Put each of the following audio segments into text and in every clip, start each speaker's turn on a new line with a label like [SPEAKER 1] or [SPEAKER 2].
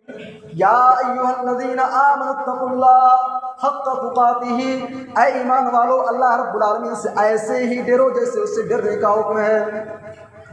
[SPEAKER 1] या अय्युहल्लज़ीना आमनुत्तकुल्लाह हक़्क़ तुक़ातिही, ऐ ईमान वालो अल्लाह रब्बुल आलमीन से ऐसे ही डरो जैसे उससे डरने का हुक्म है।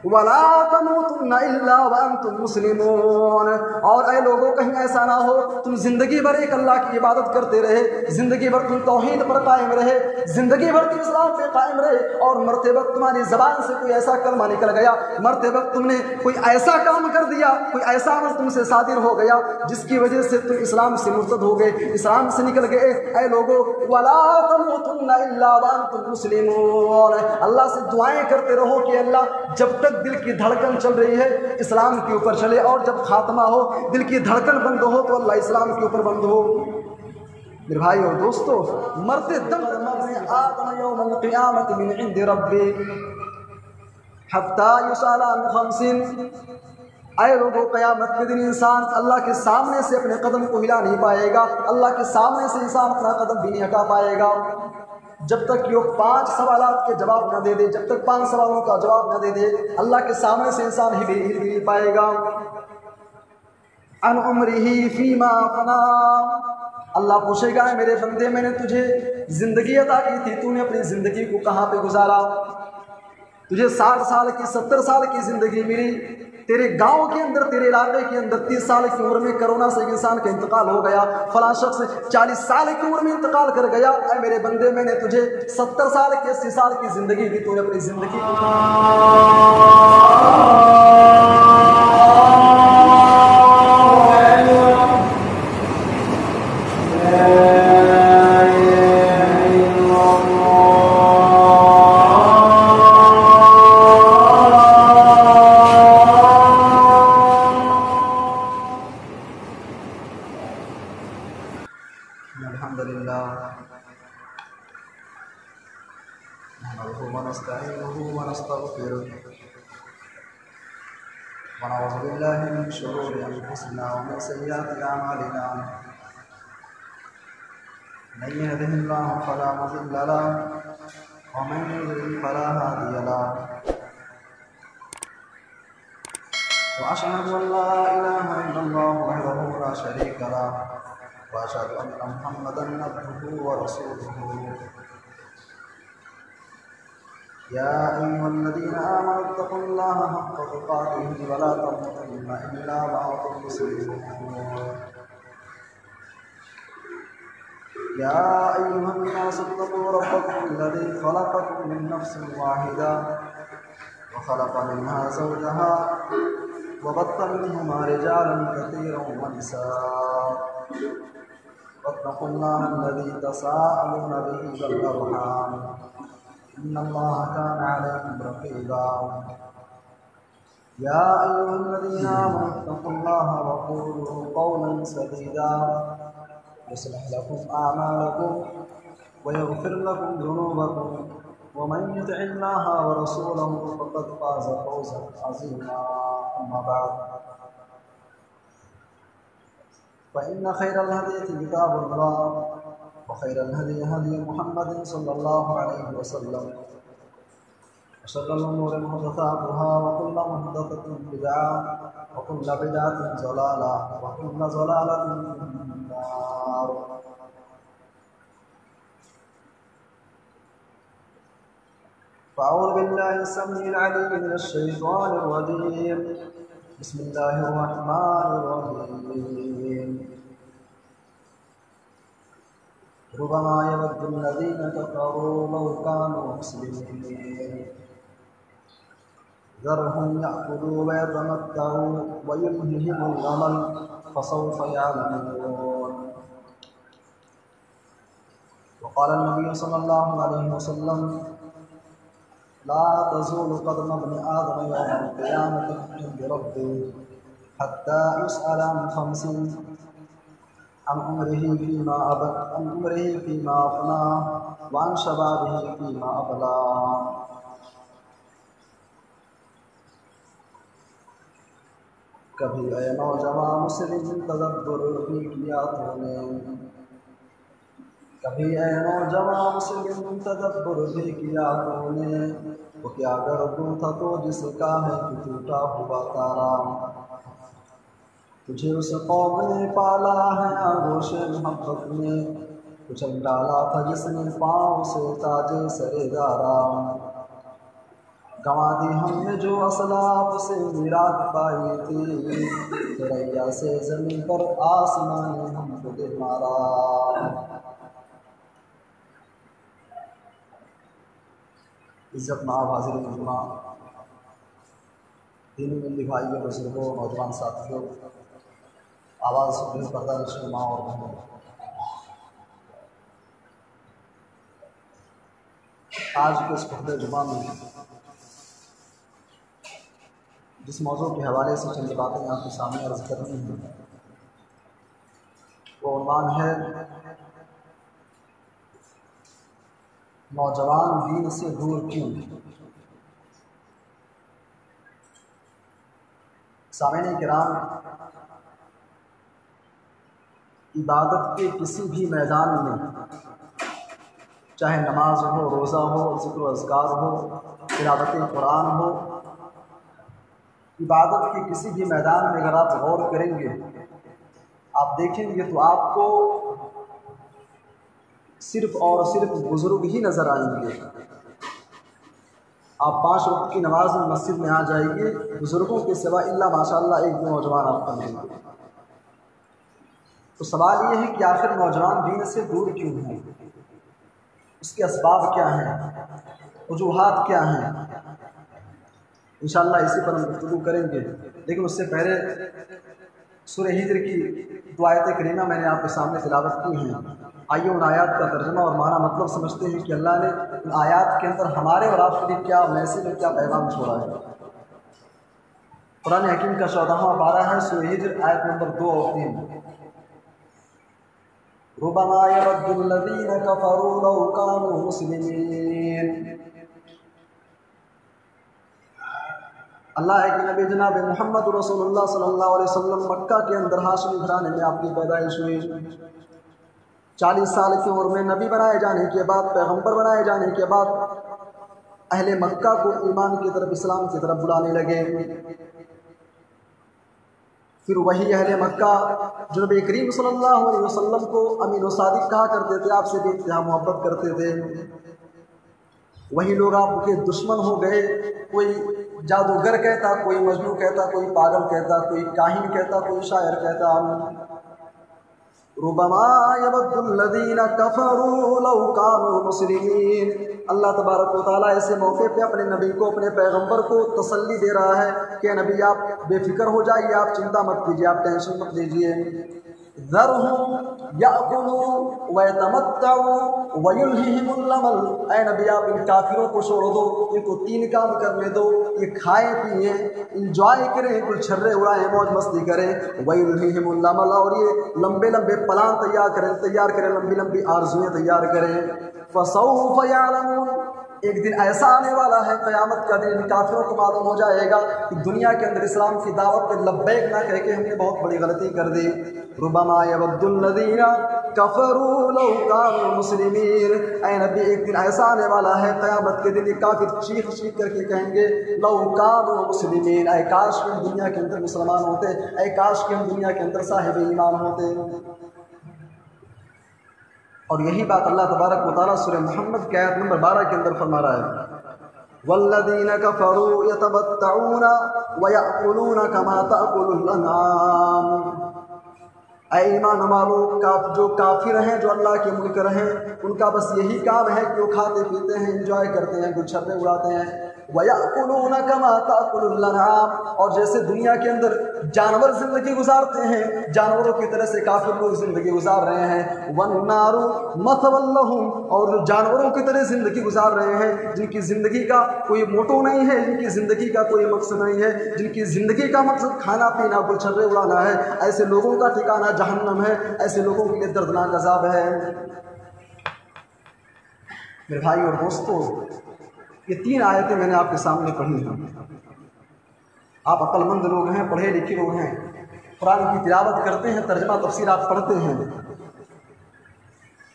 [SPEAKER 1] वला तमूतुन्ना इल्ला व अंतुम मुस्लिमून, और ऐ लोगों कहीं ऐसा ना हो तुम जिंदगी भर एक अल्लाह की इबादत करते रहे, जिंदगी भर तुम तौहीद पर कायम रहे, जिंदगी भर तुम इस्लाम पे कायम रहे, और मरते वक्त तुम्हारी जबान से कोई ऐसा कलमा निकल गया, मरते वक्त तुमने कोई ऐसा काम कर दिया, कोई ऐसा अमल तुमसे सादिर हो गया जिसकी वजह से तुम इस्लाम से मुर्तद हो गए, इस्लाम से निकल गए। ऐ लोगों वला तमूतुन्ना इल्ला व अंतुम मुस्लिमून, अल्लाह से दुआएं करते रहो कि अल्लाह जब तक दिल की धड़कन चल रही है इस्लाम के ऊपर चले, और जब खात्मा हो दिल की धड़कन बंद हो तो अल्लाह इस्लाम के ऊपर बंद हो। मेरे भाई और दोस्तों, मरते दम आदम यौमल क़ियामत मिन इंदि रब्बी हत्ता युसअल अन खम्सिन, ऐ लोगों क़यामत के दिन इंसान अल्लाह के सामने से अपने कदम को हिला नहीं पाएगा, अल्लाह के सामने से इंसान अपना कदम भी नहीं हटा पाएगा जब तक कि वो 5 सवालात के जवाब न दे दे, जब तक 5 सवालों का जवाब न दे दे अल्लाह के सामने से इंसान हिल नहीं पाएगा। अन उम्रिही फीमा फना, अल्लाह पूछेगा मेरे बंदे मैंने तुझे जिंदगी अता की थी, तूने अपनी जिंदगी को कहाँ पे गुजारा? तुझे 60 साल की 70 साल की जिंदगी मिली, तेरे गांव के अंदर तेरे इलाके के अंदर 30 साल की उम्र में कोरोना से इंसान का इंतकाल हो गया, फलां शख्स 40 साल की उम्र में इंतकाल कर गया। ऐ मेरे बंदे मैंने तुझे 70 साल की 80 साल की जिंदगी दी, तूने अपनी जिंदगी सय्यिआति अमालिना, मन यहदिहिल्लाहु फला मुज़िल्ल लहु व मन युज़लिल फला हादिय लहु, व अशहदु अन ला इलाहा इल्लल्लाहु वहदहु ला शरीका लहु व अशहदु अन्न मुहम्मदन अब्दुहु व रसूलुहु। या अय्युहल्लज़ीना आमनु इत्तक़ुल्लाहा हक़्क़ तुक़ातिही व ला तमूतुन्ना इल्ला व अंतुम मुस्लिमून। या अय्युहन्नासु इत्तक़ू रब्बकुम अल्लज़ी ख़लक़कुम मिन नफ्सिन वाहिदा व ख़लक़ मिन्हा ज़ौजहा व बत्थ मिन्हुमा रिजालन कसीरन व निसाअ वत्तक़ुल्लाहा अल्लज़ी तसाअलूना बिही वल अर्हाम इन्नल्लाहा काना अलैकुम रक़ीबा। या अय्युहल्लज़ीना आमनु इत्तक़ुल्लाहा व क़ूलू क़ौलन सदीदा युस्लिह लकुम आमालकुम व यग़फिर लकुम ज़ुनूबकुम व मन युतिइल्लाहा व रसूलहु फ़क़द फ़ाज़ फ़ौज़न अज़ीमा। अम्मा बअद, फ़इन्न खैरल हदीथि किताबुल्लाह व खैरल हदी हदी मुहम्मदिन सल्लल्लाहु अलैहि वसल्लम व शर्रल उमूरि मुहदसातुहा व कुल्लु मुहदसतिन बिदअह व कुल्लु बिदअतिन ज़लालह व कुल्लु ज़लालतिन फिन्नार। फ़अऊज़ु बिल्लाहि अस्समीइल अलीम मिनश शैतानिर रजीम। बिस्मिल्लाहिर रहमानिर रहीम। रुब्बमा यवद्दुल्लज़ीना कफ़रू लौ कानू मुस्लिमीन ज़रहुम यअकुलू व यतमत्तऊ व युल्हिहिमुल अमल फसौफ़ यअलमून। वक़ाल नबी सल्लल्लाहु अलैहि वसल्लम ला तज़ूलु क़दम इब्न आदम यौमल क़ियामति इंद रब्बी हत्ता युसअल अन ख़म्सिन अन उम्रिही फ़ीमा अफ़ना व अन शबाबिही फ़ीमा अबला। कभी ऐ नौजवान मुस्लिम तदब्बुर भी किया तूने, कभी ऐ नौजवान मुस्लिम तदब्बुर भी किया तूने, वो क्या गर्दू था तो जिसका है कि टूटा हुआ तारा। तुझे उस कौम ने पाला है आगोश मोहब्बत में, कुचल डाला था जिसने पाँव से ताजे सरेदारा। गंवा दी हमने जो असलाफ से मीरात पाई थी, सरैया से ज़मीन पर आसमान ने हमको दे मारा। इज्जत माब हाजिर जुमा, दीनी मिली भाइयों, बुजुर्गों, नौजवान साथियों, आवाज़ सुन पर्दा नशीं माँ और बहनों, आज के इस खुतबे जुमा में जिस मौजू के हवाले से चंद बातें आपके सामने अर्ज़ करनी है, वो उन्वान है नौजवान दीन से दूर क्यों। सामईन किराम, इबादत के किसी भी मैदान में, चाहे नमाज हो, रोज़ा हो, ज़िक्र अज़कार हो, तिलावत कुरान हो, इबादत के किसी भी मैदान में अगर आप गौर करेंगे, आप देखेंगे तो आपको सिर्फ और सिर्फ बुज़ुर्ग ही नज़र आएंगे। आप 5 वक्त की नमाज में मस्जिद में आ जाएंगे, बुज़ुर्गों के सिवा इल्ला माशाअल्लाह एक नौजवान आपको मिलेंगे। तो सवाल ये है कि आखिर नौजवान दीन से दूर क्यों हैं, उसके असबाब क्या हैं, वजूहात क्या हैं, इंशाअल्लाह इसी पर हम गुफ्तगू करेंगे। लेकिन उससे पहले सूरह हिज्र की 2 आयत करीमा मैंने आपके सामने तिलावत की हैं। आइए उन आयात का तर्जुमा और माना मतलब समझते हैं कि अल्लाह ने उन आयात के अंदर हमारे और आपके लिए क्या मैसेज और क्या पैगाम छोड़ा है। कुरान हकीम का 14वां पारा है, सूरह हिज्र, आयत नंबर 2 और 3। रुबमा यवद्दुल्लज़ीना कफ़रू लौ कानू मुस्लिमीन। अल्लाह है कि नबी जनाब मोहम्मद रसूलुल्लाह सल्लल्लाहु अलैहि वसल्लम मक्का के अंदर हाशिमी घराने में आपकी पैदाइश हुई। 40 साल की उम्र में नबी बनाए जाने के बाद, पैगंबर बनाए जाने के बाद अहले मक्का को ईमान की तरफ, इस्लाम की तरफ बुलाने लगे। फिर वही अहले मक्का जो नबी करीम सल्लल्लाहु अलैहि वसल्लम को अमीन व सादिक कहा करते थे, आपसे भी इंतहा मोहब्बत करते थे, वही लोग आपके दुश्मन हो गए। कोई जादूगर कहता, कोई मजनू कहता, कोई पागल कहता, कोई काहिन कहता, कोई शायर कहता। रुबमा यवद्दुल्लज़ीना कफ़रू लौ कानू मुस्लिमीन। अल्लाह तबारक व तआला ऐसे मौके पे अपने नबी को, अपने पैगंबर को तसल्ली दे रहा है कि नबी आप बेफिक्र हो जाइए, आप चिंता मत कीजिए, आप टेंशन मत लीजिए। ज़रहुम याकुलू व यतमत्तउ व युल्हिहिमुल अमल। ऐ नबी आप इन काफिरों को छोड़ दो, इनको 3 काम करने दो, ये खाएं पिए, इंजॉय करें, गुलछर्रे उड़ाएं, मौज मस्ती करें। व युल्हिहिमुल अमल, और ये लंबे लंबे प्लान तैयार करें, लंबी लंबी आरज़ुएं तैयार करें। फसौफ यअलमून, एक दिन ऐसा आने वाला है, क़यामत का दिन, काफिरों को मालूम हो जाएगा कि दुनिया के अंदर इस्लाम की दावत पे लब्बैक ना कह के हमने बहुत बड़ी गलती कर दी। रुबमा यवद्दुल्लज़ीना कफ़रू लौ कानू मुस्लिमीन। ऐ नबी एक दिन ऐसा आने वाला है, क़यामत के दिन ये काफिर चीख चीख करके कहेंगे, लौ कानू मुस्लिमीन, ऐ काश के हम दुनिया के अंदर मुसलमान होते, ऐ काश के हम दुनिया के अंदर साहिब ईमान होते। और यही बात अल्लाह तबारक व तआला सूरह मोहम्मद के आयत नंबर 12 के अंदर फरमा रहा है, वल्लज़ीना कफ़रू यतमत्तऊना व याकुलूना कमा ताकुलुल अनआम। ऐ ईमान वालों, जो काफिर हैं, जो अल्लाह के मुनकर हैं, उनका बस यही काम है कि वो खाते पीते हैं, इंजॉय करते हैं, गुलछर्रे उड़ाते हैं। वयाकुलूना कमा ताकुलुल अनआम, और जैसे दुनिया के अंदर जानवर जिंदगी गुजारते हैं, जानवरों की तरह से काफिर लोग जिंदगी गुजार रहे हैं। वन्नारु मथवल लहुम, और जो जानवरों की तरह जिंदगी गुजार रहे हैं, जिनकी जिंदगी का कोई मोटो नहीं है, जिनकी जिंदगी का कोई मकसद नहीं है, जिनकी जिंदगी का मकसद खाना पीना, गुलछर्रे उड़ाना है, ऐसे लोगों का ठिकाना जहन्नम है, ऐसे लोगों के लिए दर्दनाक अज़ाब है। मेरे भाई और दोस्तों, ये 3 आयतें मैंने आपके सामने पढ़ी हैं। आप अक्लमंद लोग हैं, पढ़े लिखे लोग हैं, कुरान की तिलावत करते हैं, तर्जमा तफसीर आप पढ़ते हैं।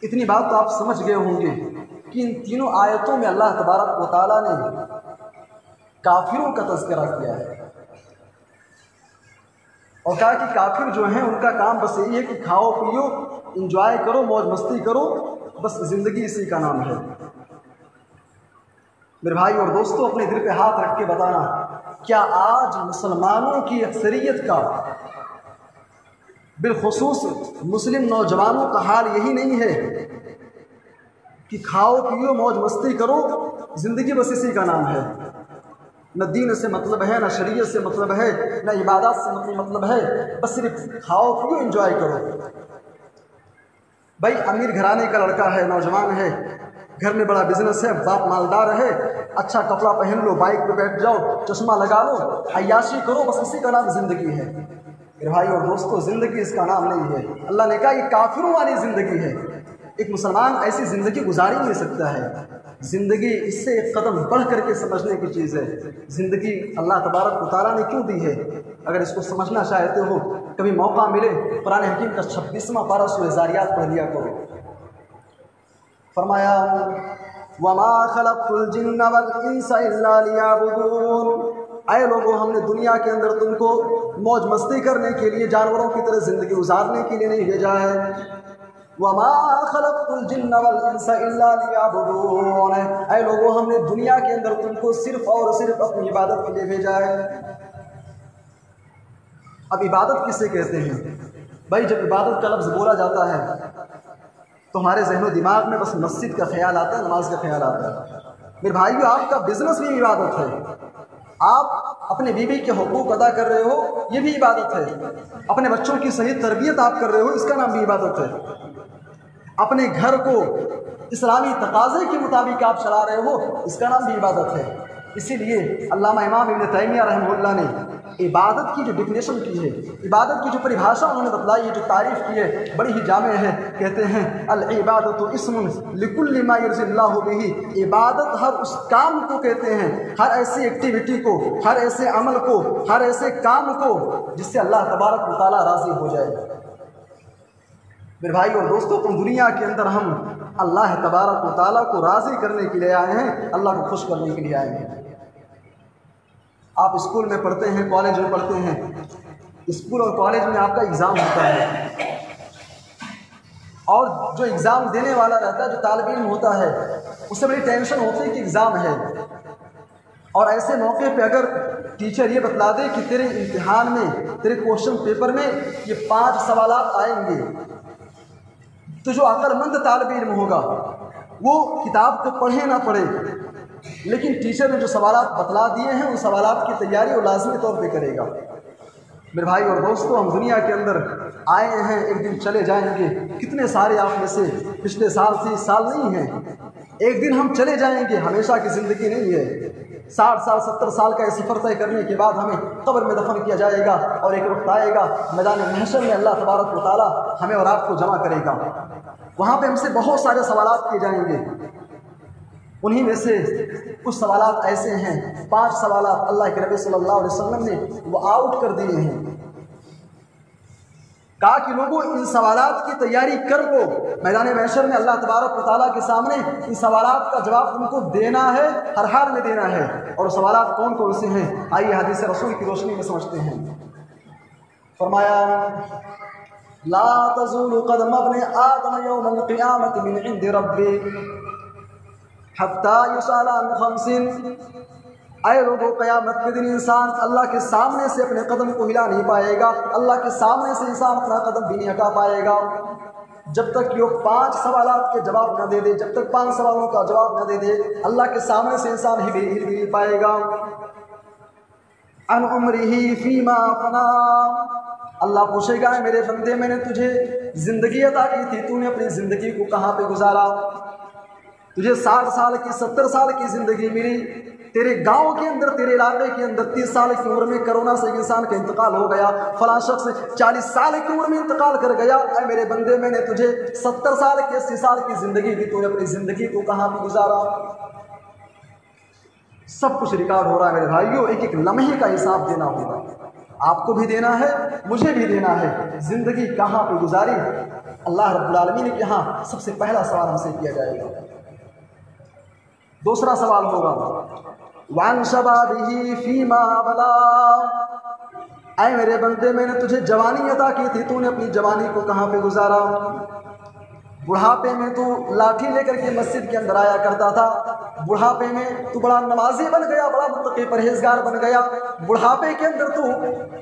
[SPEAKER 1] इतनी बात तो आप समझ गए होंगे कि इन तीनों आयतों में अल्लाह तबारक व तआला ने काफिरों का तज़किरा किया है और कहा कि काफिर जो हैं उनका काम बस यही है कि खाओ पियो, इंजॉय करो, मौज मस्ती करो, बस ज़िंदगी इसी का नाम है। मेरे भाई और दोस्तों, अपने दिल पे हाथ रख के बताना, क्या आज मुसलमानों की अक्सरियत का, बिलखुसूस मुस्लिम नौजवानों का हाल यही नहीं है कि खाओ पियो मौज मस्ती करो, ज़िंदगी बस इसी का नाम है? न दीन से मतलब है, न शरीयत से मतलब है, न इबादत से मतलब है, बस सिर्फ खाओ पियो एंजॉय करो। भाई अमीर घराने का लड़का है, नौजवान है, घर में बड़ा बिजनेस है, बाप मालदार है, अच्छा कपड़ा पहन लो, बाइक पे बैठ जाओ, चश्मा लगा लो, अय्याशी करो, बस इसी का नाम ज़िंदगी है। मेरे भाई और दोस्तों, ज़िंदगी इसका नाम नहीं है। अल्लाह ने कहा ये काफिरों वाली ज़िंदगी है। एक मुसलमान ऐसी ज़िंदगी गुजार ही नहीं सकता है। ज़िंदगी इससे एक कदम बढ़ करके समझने की चीज़ है। ज़िंदगी अल्लाह तबारक व तआला ने क्यों दी है? अगर इसको समझना चाहते हो, कभी मौका मिले, कुरान हकीम का 26वां पारा सूरह ज़ारियात पढ़ लिया करो। फरमाया वमा खलक़तुल जिन्ना वल इंसा इल्ला लियअबुदून, आए लोगों, हमने दुनिया के अंदर तुमको मौज मस्ती करने के लिए, जानवरों की तरह ज़िंदगी गुजारने के लिए नहीं भेजा है। वमा खलक़तुल जिन्ना वल इंसा इल्ला लियअबुदून, आए लोगों, हमने दुनिया के अंदर तुमको सिर्फ और सिर्फ अपनी इबादत के लिए भेजा है। अब इबादत किसे कहते हैं? भाई जब इबादत का लफ्ज़ बोला जाता है तो हमारे ज़हनो दिमाग में बस मस्जिद का ख्याल आता है, नमाज का ख्याल आता है। मेरे भाइयों, आपका बिजनेस भी इबादत है। आप अपने बीवी के हुकूक अदा कर रहे हो, ये भी इबादत है। अपने बच्चों की सही तरबियत आप कर रहे हो, इसका नाम भी इबादत है। अपने घर को इस्लामी तकाज़े के मुताबिक आप चला रहे हो, इसका नाम भी इबादत है। इसीलिए अल्लामा इमाम इब्न तैमिया रहमहुल्लाह ने इबादत की जो डिफिनेशन की है, इबादत की जो परिभाषा उन्होंने बतलाई है, जो तारीफ़ की है, बड़ी ही जामे है। कहते हैं अल इबादतु इस्मुन लिकुल्लि मा युरज़िल्लाहु बिही, इबादत हर उस काम को कहते हैं, हर ऐसी एक्टिविटी को, हर ऐसे अमल को, हर ऐसे काम को जिससे अल्लाह तबारक व तआला राज़ी हो जाए। मेरे भाई और दोस्तों, तुम दुनिया के अंदर हम अल्लाह तबारक व तआला को राज़ी करने के लिए आए हैं, अल्लाह को खुश करने के लिए आए हैं। आप स्कूल में पढ़ते हैं, कॉलेज में पढ़ते हैं, स्कूल और कॉलेज में आपका एग्ज़ाम होता है, और जो एग्ज़ाम देने वाला रहता है, जो तालिब इल्म होता है, उससे बड़ी टेंशन होती है कि एग्ज़ाम है। और ऐसे मौके पे अगर टीचर ये बतला दे कि तेरे इम्तिहान में, तेरे क्वेश्चन पेपर में ये 5 सवालात आएंगे, तो जो अक्लमंद तालिब इल्म होगा वो किताब को पढ़े ना पढ़े, लेकिन टीचर ने जो सवालात बतला दिए हैं उन सवालात की तैयारी वो लाज़मी तौर पे करेगा। मेरे भाई और दोस्तों, हम दुनिया के अंदर आए हैं, एक दिन चले जाएंगे। कितने सारे आप में से पिछले साल से इस साल नहीं हैं, एक दिन हम चले जाएंगे, हमेशा की ज़िंदगी नहीं है। 60 साल 70 साल का सफ़र तय करने के बाद हमें कब्र में दफन किया जाएगा, और एक वक्त आएगा मैदान महशर में अल्लाह तबारक व तआला हमें और आपको जमा करेगा। वहाँ पे हमसे बहुत सारे सवालात किए जाएंगे। उन्हीं में से कुछ सवालात ऐसे हैं, 5 सवालात अल्लाह के नबी सल्लल्लाहु अलैहि वसल्लम ने वो आउट कर दिए हैं। कहा कि लोगों, इन सवालात की तैयारी कर लो, मैदान महशर में अल्लाह तबारक व तआला के सामने इन सवालात का जवाब तुमको देना है, हर हाल में देना है। और सवालात कौन कौन से हैं, आइए हदीस रसूल की रोशनी में समझते हैं। फरमाया ला तज़ूलु क़दम इब्न आदम यौमल क़ियामति मिन इंदि रब्बी हत्ता युसअल अन खम्सिन, आए लोगों, क़यामत के दिन इंसान अल्लाह के सामने से अपने कदम को हिला नहीं पाएगा, अल्लाह के सामने से इंसान अपना कदम भी नहीं हटा पाएगा जब तक कि वो 5 सवालात के जवाब न दे दे। जब तक 5 सवालों का जवाब न दे दे, अल्लाह के सामने से इंसान हिल भी नहीं पाएगा। अन उम्रिही फीमा फना, अल्लाह पूछेगा मेरे बंदे, मैंने तुझे ज़िंदगी अता की थी, तूने अपनी ज़िंदगी को कहाँ पे गुजारा? तुझे 60 साल की 70 साल की ज़िंदगी मिली, तेरे गांव के अंदर, तेरे इलाके के अंदर 30 साल की उम्र में कोरोना से इंसान का इंतकाल हो गया, फलां शख्स 40 साल की उम्र में इंतकाल कर गया। ऐ मेरे बंदे, मैंने तुझे 70 साल की 80 साल की ज़िंदगी दी, तूने अपनी ज़िंदगी को कहाँ पे गुजारा? सब कुछ रिकॉर्ड हो रहा है मेरे भाइयों, एक एक लम्हे का हिसाब देना होगा, आपको भी देना है, मुझे भी देना है। ज़िंदगी कहाँ पे गुजारी, अल्लाह रब्बुल आलमीन के यहाँ सबसे पहला सवाल हमसे किया जाएगा। दूसरा सवाल होगा वान शबाबिही फीमा बला, ऐ मेरे बंदे, मैंने तुझे जवानी अता की थी, तूने अपनी जवानी को कहाँ पे गुजारा? बुढ़ापे में तू लाठी लेकर के मस्जिद के अंदर आया करता था। बुढ़ापे में तू बड़ा नमाजी बन गया, बड़ा मुत्तकी परहेजगार बन गया। बुढ़ापे के अंदर तू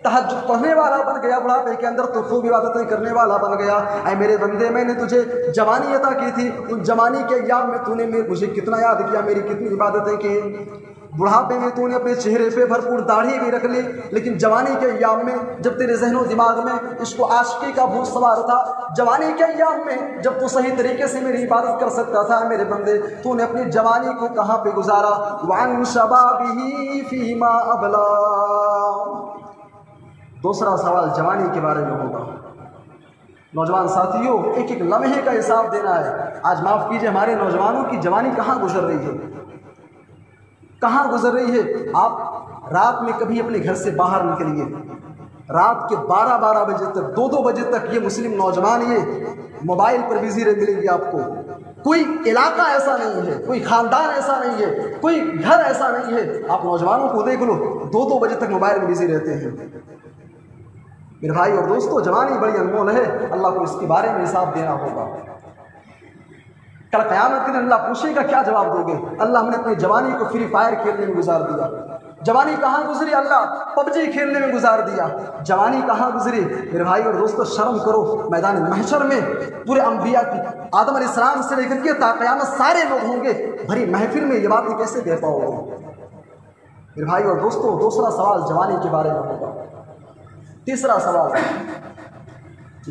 [SPEAKER 1] तहज्जुद पढ़ने वाला बन गया। बुढ़ापे के अंदर तू खूब इबादतें करने वाला बन गया। ऐ मेरे बंदे, मैंने तुझे जवानी अता की थी, उन जवानी के अय्याम में तूने मुझे कितना याद किया, मेरी कितनी इबादतें की। बुढ़ापे में तूने अपने चेहरे पे भरपूर दाढ़ी भी रख ली, लेकिन जवानी के अय्याम में जब तेरे ज़हनो दिमाग में इसको आशिकी का भूत सवार था, जवानी के अय्याम में जब तू सही तरीके से मेरी इबादत कर सकता था, मेरे बंदे तूने अपनी जवानी को कहाँ पे गुजारा? वान शबाबिही फीमा अबला। दूसरा सवाल जवानी के बारे में होगा। नौजवान साथियों, एक एक लम्हे का हिसाब देना है। आज माफ़ कीजिए, हमारे नौजवानों की जवानी कहाँ गुजर रही है, कहाँ गुजर रही है? आप रात में कभी अपने घर से बाहर निकलिए, रात के 12-12 बजे तक, 2-2 बजे तक ये मुस्लिम नौजवान ये मोबाइल पर बिजी मिलेंगे आपको। कोई इलाका ऐसा नहीं है, कोई ख़ानदान ऐसा नहीं है, कोई घर ऐसा नहीं है, आप नौजवानों को देख लो, 2-2 बजे तक मोबाइल में बिजी रहते हैं। मेरे भाई और दोस्तों, जवानी बड़ी अनमोल है, अल्लाह को इसके बारे में हिसाब देना होगा। कल क़यामत के दिन अल्लाह पूछेगा क्या जवाब दोगे? अल्लाह, हमने अपनी जवानी को फ्री फायर खेलने में गुजार दिया। जवानी कहाँ गुजरी? अल्लाह, पबजी खेलने में गुजार दिया। जवानी कहाँ गुजरी? मेरे भाई और दोस्तों, शर्म करो। मैदान महशर में पूरे अंबिया की, आदम अलैहिस्सलाम से लेकर के ता क़यामत सारे लोग होंगे, भरी महफिल में ये बातें कैसे दे पाओगे? मेरे भाई और दोस्तों, दूसरा सवाल जवानी के बारे में होगा। तीसरा सवाल,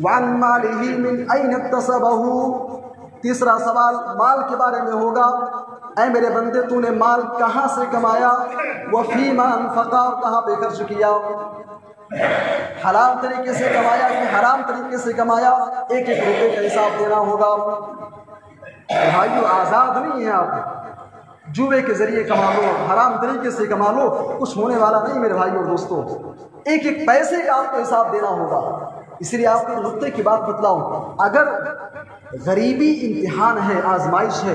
[SPEAKER 1] वान मालिही मिन ऐन इक्तसबहू। तीसरा सवाल माल के बारे में होगा। ऐ मेरे बंदे, तूने माल कहाँ से कमाया? वफ़ीमा अनफ़क़ा, कहाँ पे खर्च किया? हलाल तरीके से कमाया कि हराम तरीके से कमाया? एक एक रुपये का हिसाब देना होगा। भाइयों, आज़ाद नहीं है आप, जुए के ज़रिए कमा लो, हराम तरीके से कमा लो, कुछ होने वाला नहीं मेरे भाई और दोस्तों। एक एक पैसे का आपको हिसाब देना होगा। इसलिए आपको नुक्ते की बात बतलाऊं, अगर गरीबी इम्तिहान है, आजमाइश है,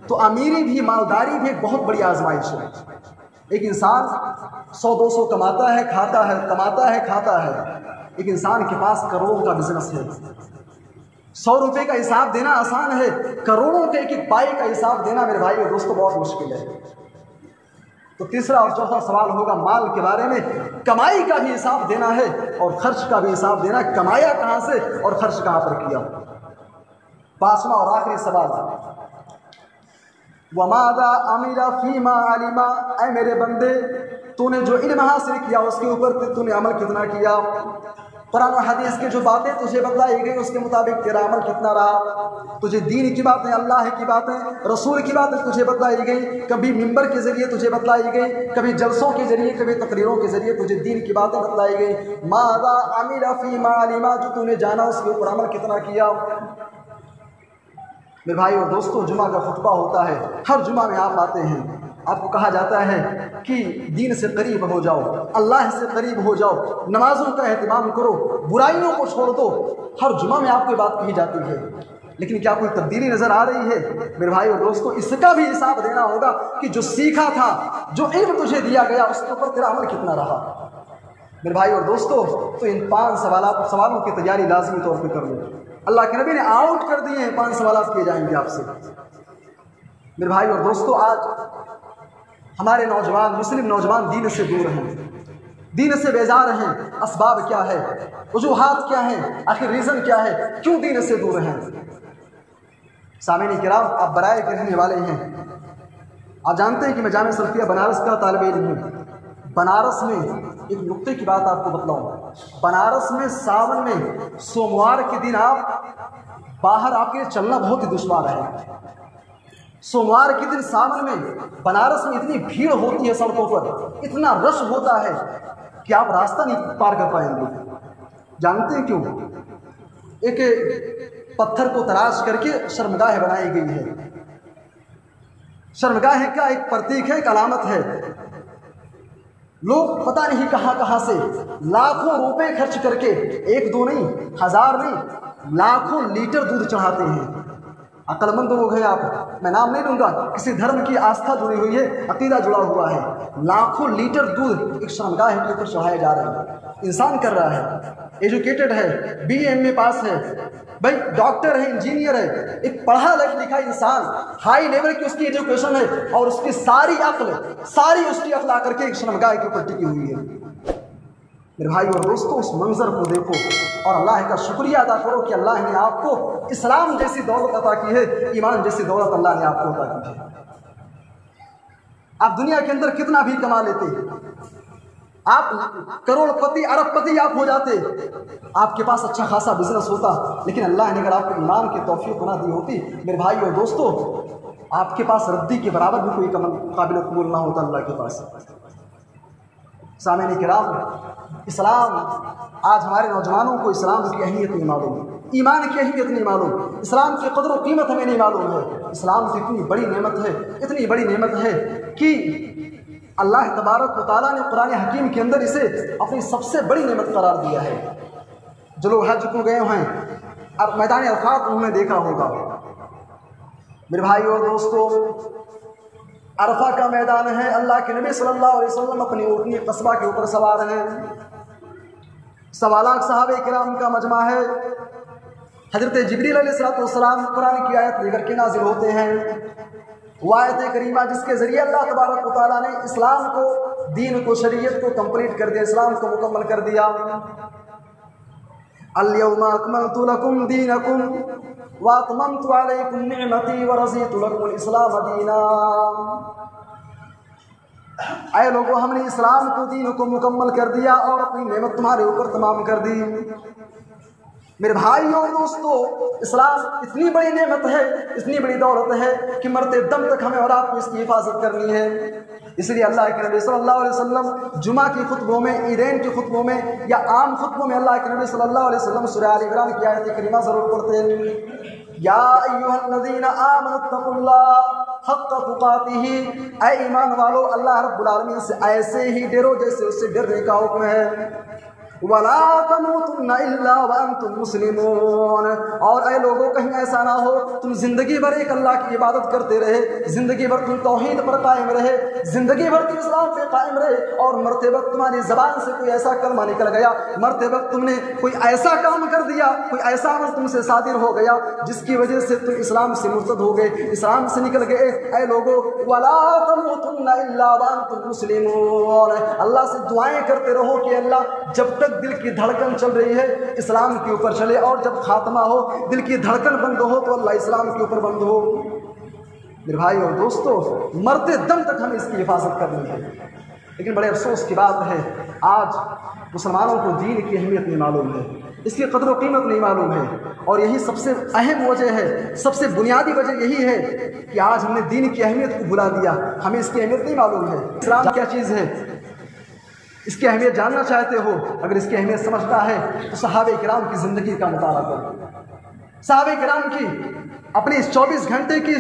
[SPEAKER 1] तो अमीरी भी, मालदारी भी एक बहुत बड़ी आजमाइश है। एक इंसान 100-200 कमाता है, खाता है, कमाता है, खाता है। एक इंसान के पास करोड़ों का बिजनेस है। 100 रुपये का हिसाब देना आसान है, करोड़ों के एक एक पाई का हिसाब देना मेरे भाई और दोस्तों बहुत मुश्किल है। तो तीसरा और चौथा सवाल होगा माल के बारे में। कमाई का भी हिसाब देना है और खर्च का भी हिसाब देना, कमाया कहाँ से और खर्च कहाँ पर किया। पांचवा और आखिरी सवाल, वमादा अमीरा फीमा अलिमा। ऐ मेरे बंदे, तूने जो इल्म हासिल किया उसके ऊपर तूने अमल कितना किया? कुरान और हदीस की जो बातें तुझे बतलाई गई उसके मुताबिक तेरा अमल कितना रहा? तुझे दीन की बातें, अल्लाह की बातें, रसूल की बातें तुझे बतलाई गई, कभी मिंबर के ज़रिए तुझे बतलाई गई, कभी जलसों के ज़रिए, कभी तकरीरों के ज़रिए तुझे दीन की बातें बतलाई गई। मादा अमीरा फीमा अलिमा, जो तूने जाना उसके ऊपर अमल कितना किया? मेरे भाई और दोस्तों, जुमा का खुतबा होता है, हर जुमा में आप आते हैं, आपको कहा जाता है कि दीन से करीब हो जाओ, अल्लाह से करीब हो जाओ, नमाजों का एहतमाम करो, बुराइयों को छोड़ दो। हर जुमा में आपको बात कही जाती है, लेकिन क्या कोई तब्दीली नज़र आ रही है? मेरे भाई और दोस्तों, इसका भी हिसाब देना होगा कि जो सीखा था, जो इल्म तुझे दिया गया, उसके ऊपर तेरा अमल कितना रहा। मेरे भाई और दोस्तों, तो इन 5 सवालों की तैयारी लाजमी तौर पर कर लो। अल्लाह के नबी ने आउट कर दिए हैं, 5 सवाल किए जाएंगे आपसे। मेरे भाई और दोस्तों, आज हमारे नौजवान, मुस्लिम नौजवान दीन से दूर हैं, दीन से बेजार हैं। असबाब क्या है, वजूहात क्या हैं, आखिर रीज़न क्या है, क्यों दीन से दूर हैं? सामीन किराम, आप बराए के रहने वाले हैं, आप जानते हैं कि मैं जामिया सल्फिया बनारस का तालिब इल्म हूँ। बनारस में एक नुक्ते की बात आपको बतलाऊँ, बनारस में सावन में सोमवार के दिन आप बाहर आपके चलना बहुत ही दुश्वार है। सोमवार के दिन सावन में बनारस में इतनी भीड़ होती है, सड़कों पर इतना रश होता है कि आप रास्ता नहीं पार कर पाएंगे। जानते हैं क्यों? एक पत्थर को तराश करके शर्मगाह बनाई गई है। शर्मगाह का एक प्रतीक है, एक अलामत है। लोग पता नहीं कहां कहां से लाखों रुपए खर्च करके, 1-2 नहीं, 1000 नहीं, लाखों लीटर दूध चढ़ाते हैं। अक्लमंद लोग हैं आप, मैं नाम नहीं लूंगा, किसी धर्म की आस्था जुड़ी हुई है, अकीदा जुड़ा हुआ है। लाखों लीटर दूध एक शर्मगाह के ऊपर चढ़ाए जा रहे हैं। इंसान कर रहा है, एजुकेटेड है, BA MA पास है, भाई डॉक्टर है, इंजीनियर है, एक पढ़ा लिखा इंसान, हाई लेवल की उसकी एजुकेशन है और उसकी सारी उसकी अक्ल आकर के एक शर्मगाह के ऊपर टिकी हुई है। मेरे भाई और दोस्तों, उस मंजर को देखो और अल्लाह का शुक्रिया अदा करो कि अल्लाह ने आपको इस्लाम जैसी दौलत अता की है, ईमान जैसी दौलत अल्लाह ने आपको अता की है। आप दुनिया के अंदर कितना भी कमा लेते, आप करोड़पति अरबपति आप हो जाते, आपके पास अच्छा खासा बिजनेस होता, लेकिन अल्लाह ने अगर आपको ईमान की तौफीक बना दी होती, मेरे भाई और दोस्तों, आपके पास रद्दी के बराबर भी कोई काबिल कबूल ना होता अल्लाह के पास। सामने किराम, इस्लाम, आज हमारे नौजवानों को इस्लाम की अहमियत नहीं मालूम, ईमान की अहमियत नहीं मालूम, इस्लाम की कदर और कीमत हमें नहीं मालूम है। इस्लाम की इतनी बड़ी नेमत है, इतनी बड़ी नेमत है कि अल्लाह तबारक व तआला ने कुरान हकीम के अंदर इसे अपनी सबसे बड़ी नेमत करार दिया है। जो लोग हज को गए हैं और मैदान अरफात उन्होंने देखा होगा। मेरे भाई और दोस्तों, अरफा का मैदान है, अल्लाह के नबी सल्लल्लाहु अलैहि वसल्लम अपनी ऊँटनी कस्बा के ऊपर सवार हैं, 1.25 लाख सहाबे किराम का मजमा है। हजरत जिब्रील अलैहिस्सलाम कुरान की आयत लेकर के नाजिल होते हैं, वो आयत करीमा जिसके ज़रिए अल्लाह तबारक व तआला ने इस्लाम को, दीन को, शरीयत को कंप्लीट कर दिया, इस्लाम को मुकम्मल कर दिया। अल-यौमा अकमलतु लकुम दीनकुम व अतममतु अलैकुम निअमती व रज़ीतु लकुमुल इस्लाम दीना। ऐ लोगों, हमने इस्लाम को, दीन को मुकम्मल कर दिया और अपनी नेमत तुम्हारे ऊपर तमाम कर दी। मेरे भाइयों और दोस्तों, इस्लाम इतनी बड़ी नेमत है, इतनी बड़ी दौलत है कि मरते दम तक हमें और आपको इसकी हिफाजत करनी है। इसलिए अल्लाह के नबी सल्लल्लाहु अलैहि वसल्लम जुमा की खुतबों में, ईदैन की खुतबों में या आम खुतबों में अल्लाह के नबी सल्लल्लाहु अलैहि वसल्लम सूरह आल इमरान की आयत करीमा जरूर पढ़ते हैं। या अय्युहल्लज़ीना आमनुत्तकुल्लाह हक़्क़ तुक़ातिही, ऐ ईमान वालो, अल्लाह रब्बुल आलमीन से ऐसे ही डरो जैसे उससे डरने का हुक्म है। वला तमूतुन्ना इल्ला व अंतुम मुस्लिमून, और ऐ लोगों, कहीं ऐसा ना हो तुम जिंदगी भर एक अल्लाह की इबादत करते रहे, जिंदगी भर तुम तौहीद पर कायम रहे, जिंदगी भर तुम इस्लाम पे कायम रहे और मरते वक्त तुम्हारी ज़बान से कोई ऐसा कलमा निकल गया, मरते वक्त तुमने कोई ऐसा काम कर दिया, कोई ऐसा अमल तुमसे सादिर हो गया जिसकी वजह से तुम इस्लाम से मुर्तद हो गए, इस्लाम से निकल गए। ऐ लोगों, वला तमूतुन्ना इल्ला व अंतुम मुस्लिमून, अल्लाह से दुआएं करते रहो कि अल्लाह जब तक दिल की धड़कन चल रही है इस्लाम के ऊपर चले, और जब खात्मा हो, दिल की धड़कन बंद हो, तो अल्लाह इस्लाम के ऊपर बंद हो। मेरे भाई और दोस्तों, मरते दम तक हमें इसकी हिफाजत करनी है। लेकिन बड़े अफसोस की बात है, आज मुसलमानों को दीन की अहमियत नहीं मालूम है, इसकी कदर व कीमत नहीं मालूम है। और यही सबसे अहम वजह है, सबसे बुनियादी वजह यही है कि आज हमने दीन की अहमियत को भुला दिया, हमें इसकी अहमियत नहीं मालूम है। इस्लाम क्या चीज़ है, इसकी अहमियत जानना चाहते हो, अगर इसकी अहमियत समझता है तो सहाबे किराम की ज़िंदगी का मुताला करो। सहाबे किराम की अपने इस 24 घंटे की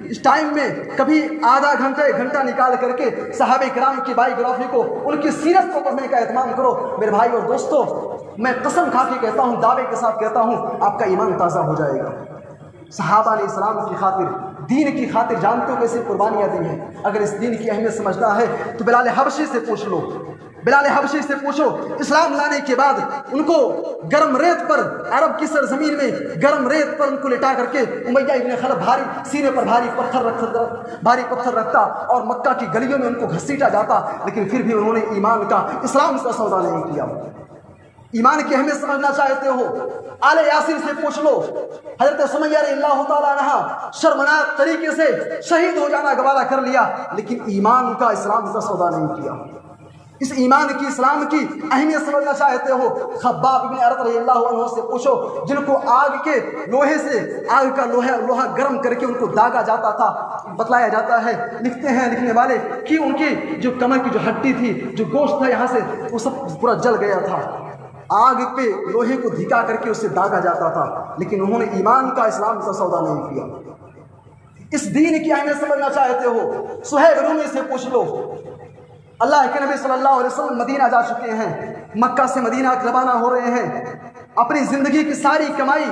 [SPEAKER 1] इस टाइम में कभी आधा घंटा, 1 घंटा निकाल करके सहाबे किराम की बायोग्राफी को, उनकी सीरत को पढ़ने का एहतमाम करो। मेरे भाई और दोस्तों, मैं कसम खा के कहता हूँ, दावे के साथ कहता हूँ, आपका ईमान ताज़ा हो जाएगा। सहाबा ने इस्लाम की खातिर, दीन की खातिर जानते हो कैसे कुर्बानियाँ दी हैं। अगर इस दीन की अहमियत समझता है तो बिलाल हबशी से पूछ लो, बिलाल हबशी से पूछो, इस्लाम लाने के बाद उनको गर्म रेत पर, अरब की सरजमीन में गर्म रेत पर उनको लिटा करके उमैया इब्न खलफ भारी सीने पर भारी पत्थर रखता और मक्का की गलियों में उनको घसीटा जाता, लेकिन फिर भी उन्होंने ईमान का, इस्लाम का सौदा नहीं किया। ईमान की अहमियत समझना चाहते हो, आले यासिर से पूछ लो, हजरत सुमैया रज़ियल्लाहु तआला अन्हा शर्मनाक तरीके से शहीद हो जाना गवारा कर लिया, लेकिन ईमान का, इस्लाम का सौदा नहीं किया। इस ईमान की, इस्लाम की अहमियत समझना चाहते हो, खब्बाब इब्न अरत रज़ियल्लाहु अन्हु से पूछो, जिनको आग के लोहे से, आग का लोहा गर्म करके उनको दागा जाता था। बतलाया जाता है, लिखते हैं लिखने वाले कि उनकी जो कमर की जो हड्डी थी, जो गोश्त था यहाँ से, वो सब पूरा जल गया था। आग पे लोहे को धिका करके उससे दागा जाता था, लेकिन उन्होंने ईमान का, इस्लाम का सौदा नहीं किया। इस दीन की अहमियत समझना चाहते हो, सुहैब रूमी से पूछ लो। अल्लाह के नबी सल्लल्लाहु अलैहि वसल्लम मदीना जा चुके हैं, मक्का से मदीना रवाना हो रहे हैं, अपनी ज़िंदगी की सारी कमाई,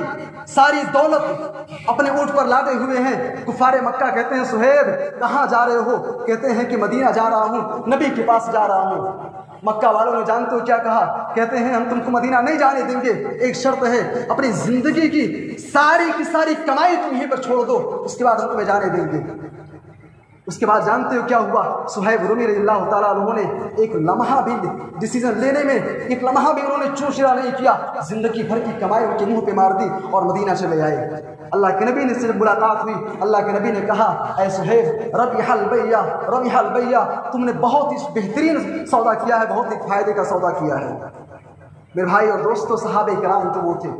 [SPEAKER 1] सारी दौलत अपने ऊँट पर लादे हुए हैं। कुफारे मक्का कहते हैं, सुहैब कहाँ जा रहे हो? कहते हैं कि मदीना जा रहा हूँ, नबी के पास जा रहा हूँ। मक्का वालों ने जानते हो क्या कहा? कहते हैं हम तुमको मदीना नहीं जाने देंगे, एक शर्त है, अपनी जिंदगी की सारी कमाई तुम यहीं पर छोड़ दो, उसके बाद हम तुम्हें जाने देंगे। उसके बाद जानते हो क्या हुआ? सुहैब रूमी रज़ियल्लाहु ताला अन्हु ने एक लम्हा भी डिसीजन लेने में, एक लम्हा भी उन्होंने चूशिया नहीं किया, जिंदगी भर की कमाई उनके मुंह पे मार दी और मदीना चले आए। अल्लाह के नबी ने से मुलाकात हुई, अल्लाह के नबी ने कहा, ऐ सुहैब रबिहल बैया, तुमने बहुत ही बेहतरीन सौदा किया है, बहुत ही फायदे का सौदा किया है। मेरे भाई और दोस्तों, सहाबे किराम तो वो थे,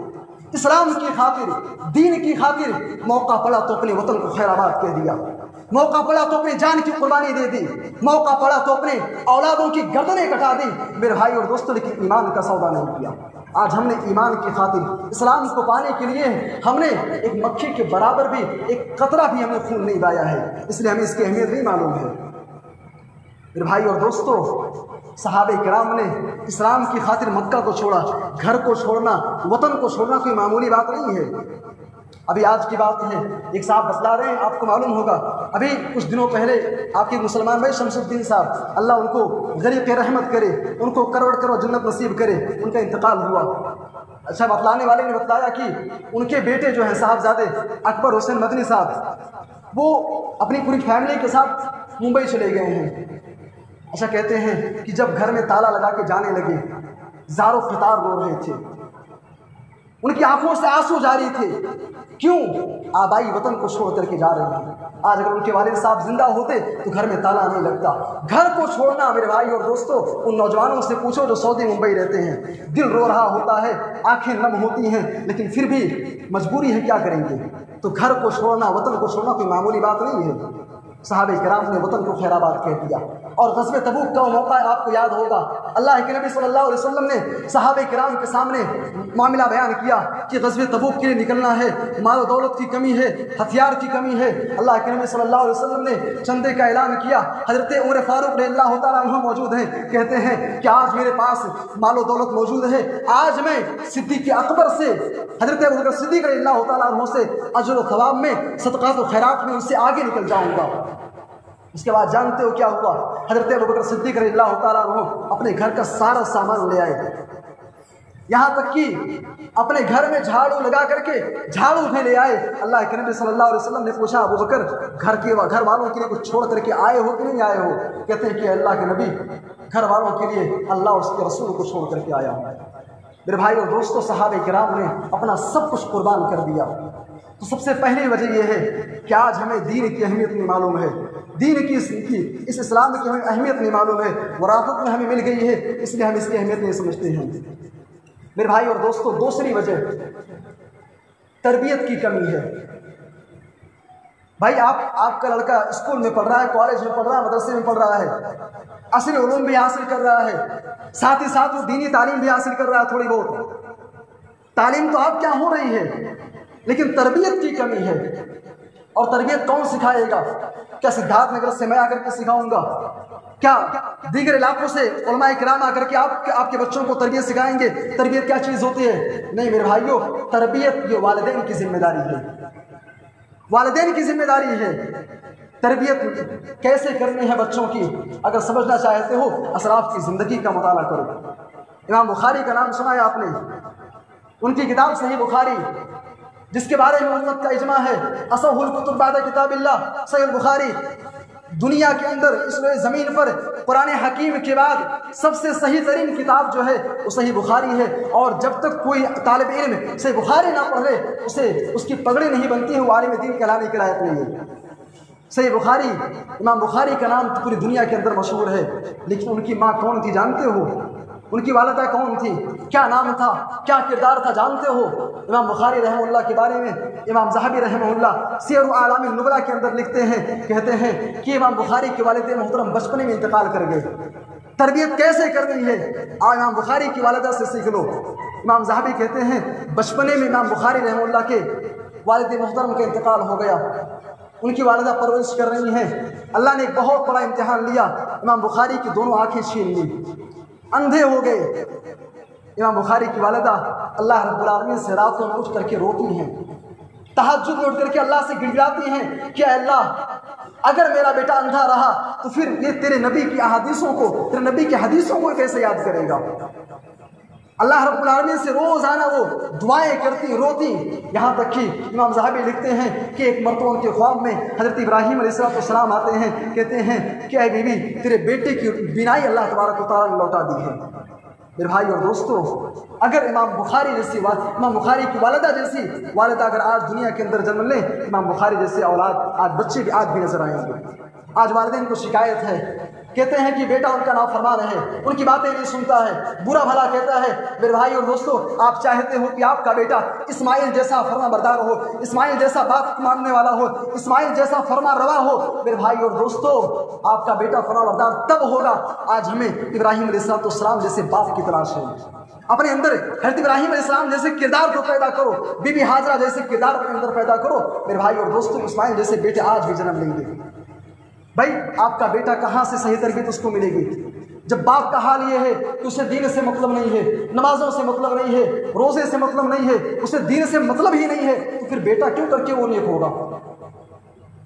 [SPEAKER 1] इस्लाम की खातिर, दीन की खातिर मौका पड़ा तो अपने वतन को खैराबाद कह दिया, मौका पड़ा तो अपनी जान की कुर्बानी दे दी, मौका पड़ा तो अपने औलादों की गर्दनें कटा दी। मेरे भाई और दोस्तों, लेकिन ईमान का सौदा नहीं किया। आज हमने ईमान की खातिर, इस्लाम को पाने के लिए हमने एक मक्खी के बराबर भी, एक कतरा भी हमने खून नहीं बहाया है, इसलिए हमें इसकी अहमियत नहीं मालूम है। मेरे भाई और दोस्तों, सहाबे किराम ने इस्लाम की खातिर मक्का को छोड़ा। घर को छोड़ना, वतन को छोड़ना कोई मामूली बात नहीं है। अभी आज की बात है, एक साहब बतला रहे हैं, आपको मालूम होगा, अभी कुछ दिनों पहले आपके मुसलमान भाई शमसुद्दीन साहब, अल्लाह उनको गरीब रहमत करे, उनको करोड़ करोड़ जन्नत नसीब करे, उनका इंतकाल हुआ। अच्छा, बतलाने वाले ने बताया कि उनके बेटे जो हैं साहबजादे अकबर हुसैन मदनी साहब, वो अपनी पूरी फैमिली के साथ मुंबई चले गए हैं। अच्छा, कहते हैं कि जब घर में ताला लगा के जाने लगे, ज़ारो फ़ितार रो रहे थे, उनकी आंखों से आंसू जारी थे। क्यों? आबाई वतन को छोड़ करके जा रहे हैं। आज अगर उनके वालिद साहब जिंदा होते तो घर में ताला नहीं लगता। घर को छोड़ना, मेरे भाई और दोस्तों, उन नौजवानों से पूछो जो सऊदी मुंबई रहते हैं, दिल रो रहा होता है, आंखें नम होती हैं, लेकिन फिर भी मजबूरी है, क्या करेंगे? तो घर को छोड़ना, वतन को छोड़ना कोई मामूली बात नहीं है। सहाबे किराम ने वतन को खैराबाद कह दिया। और ग़ज़वे तबूक का मौका आपको याद होगा, अल्लाह के नबी सल्लल्लाहु अलैहि वसल्लम ने सहाबे किराम के सामने मामला बयान किया कि ग़ज़वे तबूक के लिए निकलना है, माल दौलत की कमी है, हथियार की कमी है। अल्लाह के नबी सल्लल्लाहु अलैहि वसल्लम ने चंदे का ऐलान किया। हज़रत उमर फारूक रज़ियल्लाहु ताला अन्हु मौजूद हैं, कहते हैं कि आज मेरे पास मालो दौलत मौजूद है, आज मैं सिद्दीक़ अकबर से, हज़रत अबू बकर सिद्दीक़ रज़ियल्लाहु ताला अन्हु से अजर व सवाब में, सदक़ात व खैरात में उससे आगे निकल जाऊँगा। उसके बाद जानते हो क्या हुआ? हज़रत अबू बकर सिद्दीक़ रज़ियल्लाहु ताला अन्हु अपने घर का सारा सामान ले आए, यहाँ तक कि अपने घर में झाड़ू लगा करके झाड़ू भी ले आए। अल्लाह के नबी सल्लल्लाहु अलैहि वसल्लम ने पूछा, अबू बकर, घर वालों के लिए कुछ छोड़ करके आए हो कि नहीं आए हो? कहते हैं कि अल्लाह के नबी, घर वालों के लिए अल्लाह और उसके रसूल को छोड़ करके आया हूँ। मेरे भाई और दोस्तों, सहाबे किराम ने अपना सब कुछ कुर्बान कर दिया। तो सबसे पहली वजह यह है कि आज हमें दीन की अहमियत नहीं मालूम है, दीन की इस इस्लाम की हमें अहमियत नहीं मालूम है, वरासत में हमें मिल गई है, इसलिए हम इसकी अहमियत नहीं समझते हैं। मेरे भाई और दोस्तों, दूसरी वजह तरबियत की कमी है। भाई आपका लड़का स्कूल में पढ़ रहा है, कॉलेज में पढ़ रहा है, मदरसे में पढ़ रहा है, असली उलूम भी हासिल कर रहा है, साथ ही साथ वो दीनी तालीम भी हासिल कर रहा है। थोड़ी बहुत तालीम तो आप क्या हो रही है, लेकिन तरबियत की कमी है। और तरबियत कौन सिखाएगा? क्या सिद्धार्थ नगर से मैं आकर के सिखाऊंगा? क्या दीगर इलाकों से उलमाए किराम आकर के आपके बच्चों को तरबियत सिखाएंगे? तरबियत क्या चीज़ होती है? नहीं मेरे भाइयों, तरबियत ये वालिदैन की जिम्मेदारी है, वालिदैन की जिम्मेदारी है। तरबियत कैसे करनी है बच्चों की, अगर समझना चाहते हो असलाफ की ज़िंदगी का मुताला करो। इमाम बुखारी का नाम सुना है आपने? उनकी किताब सही बुखारी, जिसके बारे में उम्मत का इजमा है, असहुल कुतुब बाद किताबिल्लाह सही बुखारी, दुनिया के अंदर इस ज़मीन पर कुरान हकीम के बाद सबसे सही तरीन किताब जो है वो सही बुखारी है। और जब तक कोई तालिब इल्म सही बुखारी ना पढ़े उसे उसकी पगड़ी नहीं बनती है, वो आलिम दीन कहलाने के लायक नहीं है। सही बुखारी, इमाम बुखारी का नाम तो पूरी दुनिया के अंदर मशहूर है, लेकिन उनकी माँ कौन थी जानते हो? उनकी वालिदा कौन थी? क्या नाम था, क्या किरदार था जानते हो? इमाम बुखारी रहमहुल्लाह के बारे में इमाम ज़हबी रहमहुल्लाह सीयर आलाम नुबला के अंदर लिखते हैं, कहते हैं कि इमाम बुखारी के वालिद मोहतरम बचपने में इंतकाल कर गए। तरबियत कैसे करनी है आज इमाम बुखारी की वालिदा से सीख लो। इमाम ज़हबी कहते हैं बचपने में इमाम बुखारी रहमहुल्लाह के वालिद मोहतरम का इंतकाल हो गया, उनकी वालिदा परवरिश कर रही हैं। अल्लाह ने एक बहुत बड़ा इम्तिहान लिया, इमाम बुखारी की दोनों आँखें छीन ली, अंधे हो गए। इमाम बुखारी की वालिदा अल्लाह रब्बुल आलमीन से रातों में उठ करके रोती हैं, तहज्जुद में उठ करके अल्लाह से गिड़गिड़ाती हैं कि अल्लाह अगर मेरा बेटा अंधा रहा तो फिर ये तेरे नबी की अहादीसों को, तेरे नबी की हदीसों को कैसे याद करेगा। अल्लाह रब्बुल आलमीन से रोज़ाना वो दुआएं करती, रोती। यहाँ तक कि इमाम ज़हाबी लिखते हैं कि एक मरतबा उनके ख्वाब में हज़रत इब्राहीम अलैहिस्सलाम आते हैं, कहते हैं कि ऐ बीवी, तेरे बेटे की बिनाई अल्लाह तबारक व तआला ने लौटा दी है। मेरे भाई और दोस्तों, अगर इमाम बुखारी की वालिदा जैसी वालिदा अगर आज दुनिया के अंदर जन्म लें, इमाम बुखारी जैसे औलाद आज बच्चे भी आज भी नजर आएंगे। आज वालिदैन को शिकायत है, कहते हैं कि बेटा उनका नाफरमान है, उनकी बातें नहीं सुनता है, बुरा भला कहता है। मेरे भाई और दोस्तों, आप चाहते हो कि आपका बेटा इस्माइल जैसा फरमाबरदार हो, इस्माइल जैसा बात मानने वाला हो, इस्माइल जैसा फरमा रवा हो। मेरे भाई और दोस्तों, आपका बेटा फरमाबरदार तब होगा। आज हमें इब्राहीम अलैहिस्सलाम जैसे बाप की तलाश है। अपने अंदर हज़रत इब्राहीम अलैहिस्सलाम जैसे किरदार को पैदा करो, बीबी हाजरा जैसे किरदार अपने अंदर पैदा करो। मेरे भाई और दोस्तों, इस्माइल जैसे बेटे आज भी जन्म लेंगे। भाई, आपका बेटा कहाँ से सही तरबियत उसको मिलेगी जब बाप का हाल ये है कि उसे दीन से मतलब नहीं है, नमाजों से मतलब नहीं है, रोजे से मतलब नहीं है, उसे दीन से मतलब ही नहीं है, तो फिर बेटा क्यों करके वो नेक होगा।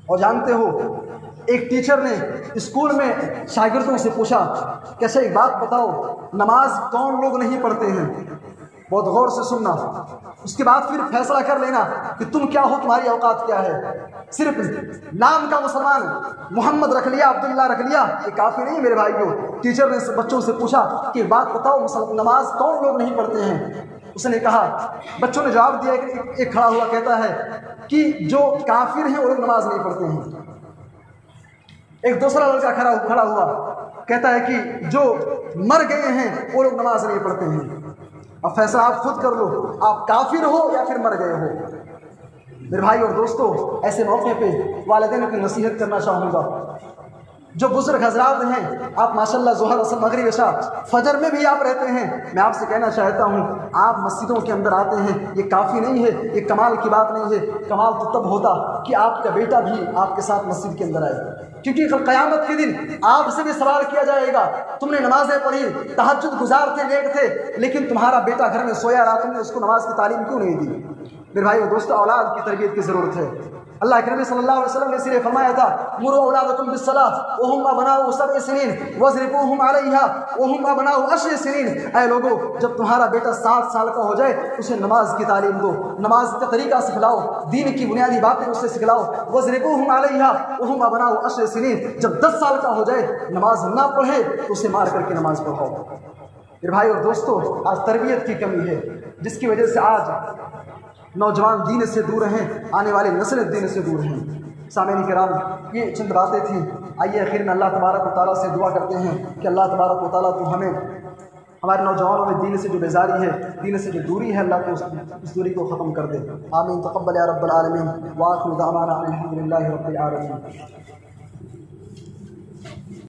[SPEAKER 1] और जानते हो, एक टीचर ने स्कूल में शागिर्दों से पूछा, कैसे एक बात बताओ, नमाज कौन लोग नहीं पढ़ते हैं? बहुत गौर से सुनना, उसके बाद फिर फैसला कर लेना कि तुम क्या हो, तुम्हारी औकात क्या है। सिर्फ नाम का मुसलमान मोहम्मद रख लिया, अब्दुल्ला रख लिया, ये काफ़ी नहीं मेरे भाइयों। टीचर ने बच्चों से पूछा कि बात बताओ, नमाज कौन लोग नहीं पढ़ते हैं? उसने कहा, बच्चों ने जवाब दिया कि एक खड़ा हुआ कहता है कि जो काफिर हैं वो लोग नमाज नहीं पढ़ते हैं। एक दूसरा लड़का खड़ा हुआ कहता है कि जो मर गए हैं वो लोग नमाज नहीं पढ़ते हैं। अब फैसला आप खुद कर लो, आप काफिर हो या फिर मर गए हो। मेरे भाई और दोस्तों, ऐसे मौके पे वालिदैन की नसीहत करना चाहूँगा। जो बुजुर्ग हजरात हैं, आप माशाल्लाह ज़ोहर, असर, मगरिब, इशा, फजर में भी आप रहते हैं, मैं आपसे कहना चाहता हूँ, आप मस्जिदों के अंदर आते हैं, ये काफ़ी नहीं है, ये कमाल की बात नहीं है। कमाल तो तब होता कि आपका बेटा भी आपके साथ मस्जिद के अंदर आए, क्योंकि कल क़यामत के दिन आपसे भी सवाल किया जाएगा, तुमने नमाजें पढ़ी, तहज्जुद गुजार थे, नेक थे, लेकिन तुम्हारा बेटा घर में सोया रहा, तुमने उसको नमाज की तालीम क्यों नहीं दी। मेरे भाई और दोस्तों, औलाद की तरबियत की ज़रूरत है। अल्लाह के नबी सल्लल्लाहु अलैहि वसल्लम ने इसलिए फरमाया था, मुरू औलादकुम बिस्सलाह वहुम अबनाउ सब'i सिनीन वज़रिबूहुम अलैहा वहुम अबनाउ 10 सिनीन। ऐ लोगों, जब तुम्हारा बेटा 7 साल का हो जाए, उसे नमाज की तालीम दो, नमाज का तरीका सिखलाओ, दीन की बुनियादी बातें उससे सिखलाओ। वज़रिबूहुम अलैहा वहुम अबनाउ 10 सिनीन। जब 10 साल का हो जाए, नमाज ना पढ़े तो उसे मार करके नमाज पढ़ाओ। मेरे भाई और दोस्तों, आज तरबियत की कमी है, जिसकी वजह से आज नौजवान दीन से दूर हैं, आने वाली नस्लें दीन से दूर हैं। सामईन किराम, ये चंद बातें थी। आइए आखिर में अल्लाह तबारक व तआला से दुआ करते हैं कि अल्लाह तबारक व तआला तो हमें, हमारे नौजवानों में दीन से जो बेजारी है, दीन से जो दूरी है, अल्लाह को उस दूरी को ख़त्म कर दे। आमीन। तक़ब्बल या रब्बल आलमीन। व आखिरु दअवाना अनिल हम्दुलिल्लाहि रब्बिल आलमीन।